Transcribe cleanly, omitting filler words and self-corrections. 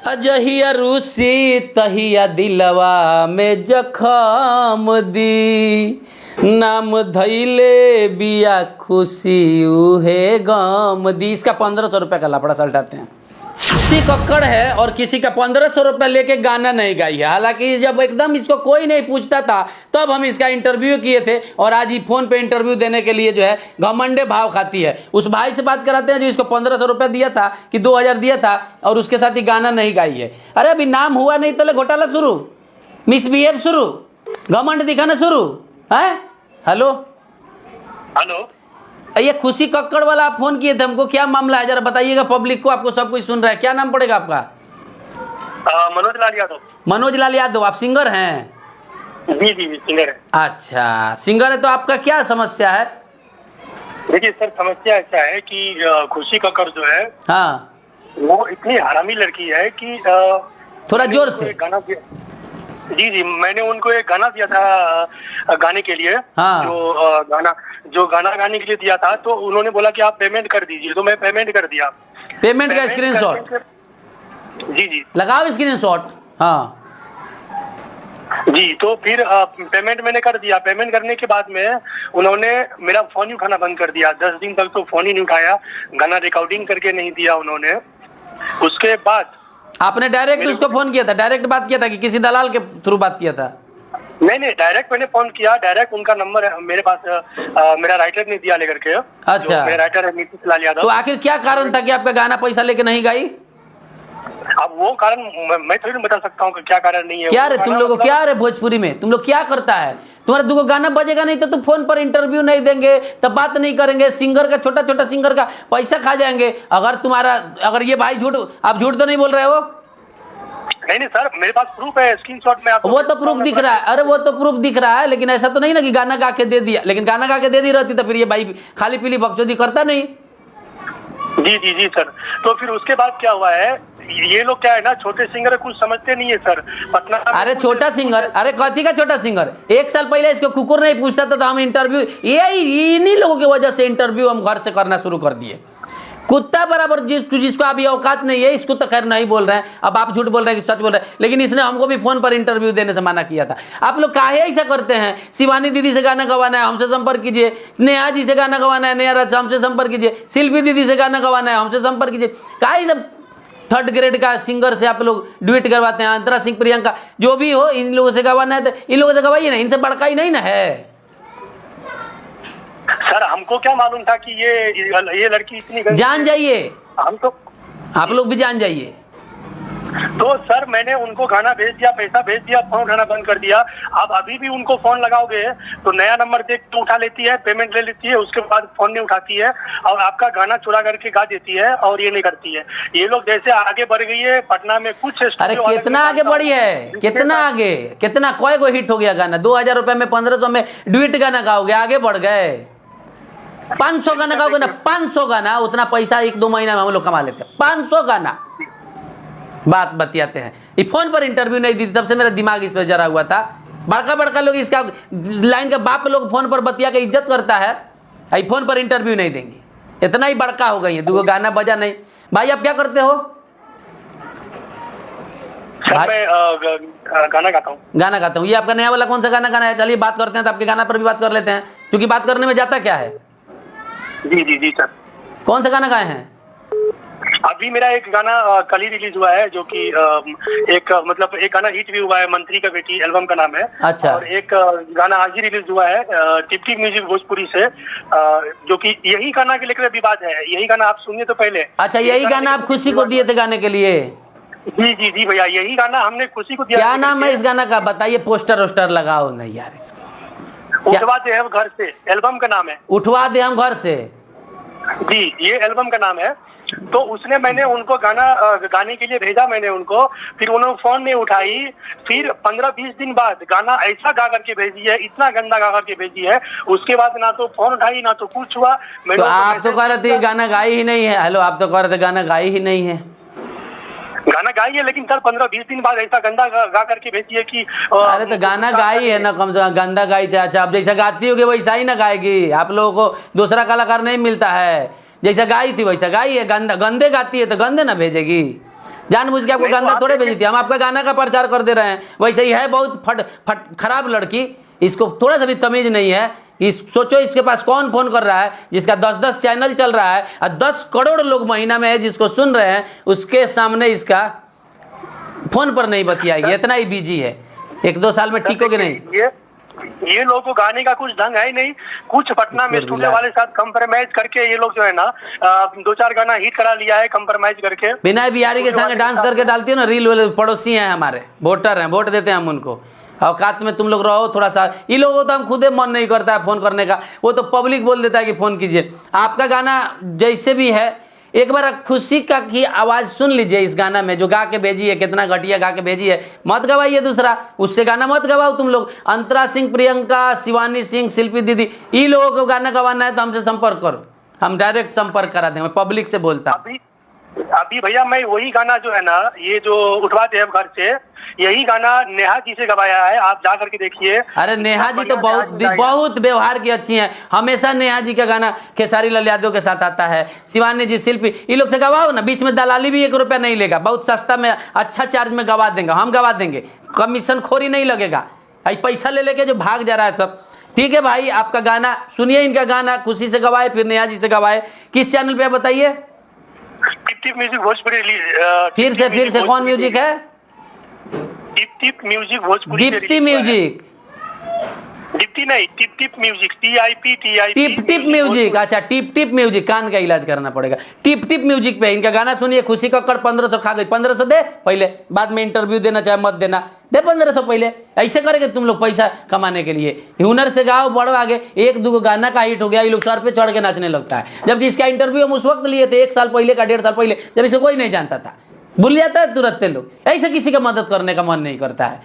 अजहिया रूसी तहिया दिलवा में जखम दी, नाम धैले बिया खुशी उहे गम दी। इसका 1500 रुपये का लफड़ा सलटाते हैं। किसी कक्कड़ है और किसी का 1500 रुपये लेके गाना नहीं गाई है। हालांकि जब एकदम इसको कोई नहीं पूछता था तब हम इसका इंटरव्यू किए थे, और आज ये फोन पे इंटरव्यू देने के लिए जो है घमंडे भाव खाती है। उस भाई से बात कराते हैं जो इसको 1500 रुपये दिया था कि 2000 दिया था और उसके साथ ही गाना नहीं गाई है। अरे अभी नाम हुआ नहीं तो घोटाला शुरू, मिसबिहेव शुरू, घमंड दिखाना शुरू है। हेलो हेलो, ये खुशी कक्कड़ वाला आप फोन किए थे, हमको क्या मामला है जरा बताइएगा पब्लिक को, आपको सब कुछ सुन रहा है। क्या नाम पड़ेगा आपका? मनोज लाल यादव। मनोज लाल यादव, आप सिंगर हैं? जी जी सिंगर है। अच्छा सिंगर है, तो आपका क्या समस्या है? देखिए सर, समस्या ऐसा है कि खुशी कक्कड़ जो है, हाँ वो इतनी हरामी लड़की है कि थोड़ा जोर से। गाना जी जी, मैंने उनको एक गाना दिया था गाने के लिए। हाँ। जो गाना गाने के लिए दिया था, तो उन्होंने बोला कि आप पेमेंट कर दीजिए, तो मैं पेमेंट कर दिया। पेमेंट का स्क्रीनशॉट जी जी लगाओ, स्क्रीनशॉट। हाँ जी, तो फिर पेमेंट मैंने कर दिया। पेमेंट करने के बाद में उन्होंने मेरा फोन ही उठाना बंद कर दिया। 10 दिन तक तो फोन ही नहीं उठाया, गाना रिकॉर्डिंग करके नहीं दिया उन्होंने। उसके बाद आपने डायरेक्ट उसको फोन किया था, डायरेक्ट बात किया था कि किसी दलाल के थ्रू बात किया था? नहीं, डायरेक्ट मैंने फोन किया। डायरेक्ट उनका नंबर है मेरे पास, मेरा राइटर ने दिया लेकर के। अच्छा, मेरा राइटर है नीतीश लाल यादव। तो आखिर क्या कारण था कि आपका गाना पैसा लेके नहीं गाई? अब वो कारण मैं थोड़ी ना बता सकता हूँ कि क्या कारण नहीं है। क्या रे तुम लोग, क्या रे भोजपुरी में तुम लोग क्या करता है? तुम्हारा दुगो गाना बजेगा नहीं तो तुम फोन पर इंटरव्यू नहीं देंगे, तब बात नहीं करेंगे। सिंगर का, छोटा छोटा सिंगर का पैसा खा जाएंगे। अगर ये भाई झूठ, आप झूठ तो नहीं बोल रहे हो? नहीं सर, मेरे पास प्रूफ है, स्क्रीनशॉट में आपको। वो तो प्रूफ दिख रहा है, अरे वो तो प्रूफ दिख रहा है, लेकिन ऐसा तो नहीं ना कि गाना गा के दे दिया। लेकिन गाना गा के दे दी रहती तो फिर ये भाई खाली पीली बकचोदी करता नहीं। जी जी जी सर, तो फिर उसके बाद क्या हुआ है, ये लोग क्या है ना, छोटे सिंगर कुछ समझते नहीं है सर। पटना, अरे छोटा सिंगर, अरे कथी का छोटा सिंगर? 1 साल पहले इसको कुकुर नहीं पूछता था तो हम इंटरव्यू, ये इन्हीं लोगों की वजह से इंटरव्यू हम घर से करना शुरू कर दिए। कुत्ता बराबर जिसको अभी औकात नहीं है, इसको तो खैर नहीं बोल रहे हैं। अब आप झूठ बोल रहे हैं कि सच बोल रहे हैं, लेकिन इसने हमको भी फोन पर इंटरव्यू देने से मना किया था। आप लोग काहे ऐसा करते हैं? शिवानी दीदी से गाना गवाना है, हमसे संपर्क कीजिए। नेहा जी से गाना गवाना है, नेहा राज, हमसे संपर्क कीजिए। शिल्पी दीदी से गाना गवाना है, हमसे संपर्क कीजिए। काहे सब 3rd ग्रेड का सिंगर से आप लोग ड्यूट करवाते हैं? अंतरा सिंह, प्रियंका, जो भी हो, इन लोगों से गवाना है तो इन लोगों से गवाइए ना, इनसे बड़का ही नहीं ना है। सर हमको क्या मालूम था कि ये लड़की इतनी जान जाइए, हम तो, आप लोग भी जान जाइए। तो सर मैंने उनको गाना भेज दिया, पैसा भेज दिया, फोन उठाना बंद कर दिया। अब अभी भी उनको फोन लगाओगे तो नया नंबर देख तो उठा लेती है, पेमेंट ले लेती है, उसके बाद फोन नहीं उठाती है और आपका गाना चुरा करके गा देती है और ये नहीं करती है। ये लोग जैसे आगे बढ़ गई है पटना में कुछ। अरे कितना आगे बढ़ी है, कितना आगे, कितना कोई को हिट हो गया गाना। 2000 रुपए में 1500 में ड्यूट गाना गाओगे, आगे बढ़ गए। 500 गाना गाओगे ना, 500 गाना, उतना पैसा 1-2 महीना में हम लोग कमा लेते हैं। 500 गाना बात बतियाते हैं। ये फोन पर इंटरव्यू नहीं दी थी, तब से मेरा दिमाग इस पर जरा हुआ था। बड़का बड़का लोग इसका लाइन का बाप लोग फोन पर बतिया के इज्जत करता है, आई फोन पर इंटरव्यू नहीं देंगे। इतना ही बड़का हो गई है, 2 गाना बजा नहीं। भाई आप क्या करते हो? मैं गाना गाता हूँ। गाना गाता हूँ। ये आपका नया वाला कौन सा गाना गाना है? चलिए बात करते हैं, तो आपके गाना पर भी बात कर लेते हैं, क्योंकि बात करने में जाता क्या है। जी जी जी सर, कौन सा गाना गाए हैं? अभी मेरा एक गाना कल ही रिलीज हुआ है, जो कि एक गाना हिट भी हुआ है, मंत्री का बेटी एल्बम का नाम है। अच्छा। और एक गाना आज ही रिलीज हुआ है टिप-टिप म्यूजिक भोजपुरी से, जो कि यही गाना के लेकर विवाद है। यही गाना आप सुनिए तो पहले। अच्छा, यही गाना आप खुशी को दिए थे गाने के लिए? जी जी जी भैया, यही गाना हमने खुशी को दिया। क्या नाम है इस गाना का बताइए? पोस्टर वोस्टर लगाओ नहीं यार इसको। उठवा दे हम घर से, एल्बम का नाम है। उठवा दे हम घर से, जी ये एल्बम का नाम है। तो उसने, मैंने उनको गाना गाने के लिए भेजा मैंने उनको, फिर उन्होंने फोन नहीं उठाई। फिर 15-20 दिन बाद गाना ऐसा गा करके भेजी है, इतना गंदा गा करके भेजी है। उसके बाद ना तो फोन उठाई ना तो कुछ हुआ। तो आप तो कह रहे थे गाना गाई ही नहीं है। हेलो, आप तो कह रहे थे गाना गाई ही नहीं है। गाना गाई है, लेकिन सर 15-20 दिन बाद ऐसा गंदा गा करके भेजी है कि अरे तो गाना गाई है ना, कम से कम गंदा गाई। अच्छा, आप जैसा गाती होगी वैसा ही ना गाएगी। आप लोगों को दूसरा कलाकार नहीं मिलता है, जैसा गाई थी वैसा गाई है। गंदे गाती है तो गंदे ना भेजेगी। जानबूझ के आपको नहीं, तो गंदा आप थोड़े देखिए- भेजी थी, हम आपका गाना का प्रचार कर दे रहे हैं। वैसे ही है बहुत फट खराब लड़की, इसको थोड़ा सा भी तमीज नहीं है। सोचो इसके पास कौन फोन कर रहा है, जिसका 10-10 चैनल चल रहा है और 10 करोड़ लोग महीना में है जिसको सुन रहे हैं, उसके सामने इसका फोन पर नहीं बतियाएगी, इतना ही बिजी है। 1-2 साल में टिकोगे नहीं। ये लोगों को गाने का कुछ ढंग है ही नहीं। कुछ पटना में स्टूडियो वाले साथ कंप्रोमाइज करके ये लोग जो है ना 2-4 गाना हिट करा लिया है कंप्रोमाइज करके। विनय बिहारी के संग डांस करके डालती है ना रील, पड़ोसी हैं हमारे, वोटर हैं, वोट देते हैं हम उनको। औकात में तुम लोग रहो थोड़ा सा। इन लोगों को तो हम खुदे मन नहीं करता है फोन करने का, वो तो पब्लिक बोल देता है कि फोन कीजिए। आपका गाना जैसे भी है, एक बार खुशी का की आवाज सुन लीजिए इस गाना में, जो गा के भेजी है, कितना घटिया गा के भेजी है। मत गवाइए दूसरा, उससे गाना मत गवाओ तुम लोग। अंतरा सिंह, प्रियंका, शिवानी सिंह, शिल्पी दीदी, इन लोगों को गाना गवाना है तो हमसे संपर्क करो, हम डायरेक्ट संपर्क करा देंगे। पब्लिक से बोलता अभी भैया मैं वही गाना जो है ना, ये जो उठवाते हैं घर से, यही गाना नेहा जी से गवाया है, आप जा करके देखिए। अरे नेहा जी तो बहुत व्यवहार की अच्छी हैं। हमेशा नेहा जी का गाना खेसारी लाल यादव के साथ आता है। शिवानी जी, शिल्पी, इन लोग से गवाओ ना। बीच में दलाली भी 1 रुपया नहीं लेगा, बहुत सस्ता में अच्छा चार्ज में गवा देंगे, हम गवा देंगे, कमीशन खोरी नहीं लगेगा। पैसा ले लेके जो भाग जा रहा है सब। ठीक है भाई, आपका गाना सुनिए, इनका गाना खुशी से गवाए, फिर नेहा जी से गवाए। किस चैनल पे बताइए? टिप म्यूजिक भोजपुरी फिर से कौन म्यूजिक है? Tip music Bhojpuri. Deepti music, Deepti नहीं, टिप म्यूजिक, टिप म्यूजिक। अच्छा, टिप म्यूजिक, कान का इलाज कराना पड़ेगा। टिप म्यूजिक पे इनका गाना सुनिए। खुशी कक्कड़ 1500 खा गई, 1500 दे पहले, बाद में इंटरव्यू देना चाहे मत देना, दे 1500 पहले। ऐसे करेंगे तुम लोग पैसा कमाने के लिए। हुनर से गाओ, बढ़ो आगे। 1-2 गाना का हिट हो गया, ये लोग सर पे चढ़ के नाचने लगता है। जबकि इसका इंटरव्यू हम उस वक्त लिए थे 1 साल पहले का, 1.5 साल पहले, जब इसे कोई नहीं जानता था। भूल जाता है तुरंत लोग। ऐसे किसी का मदद करने का मन नहीं करता है।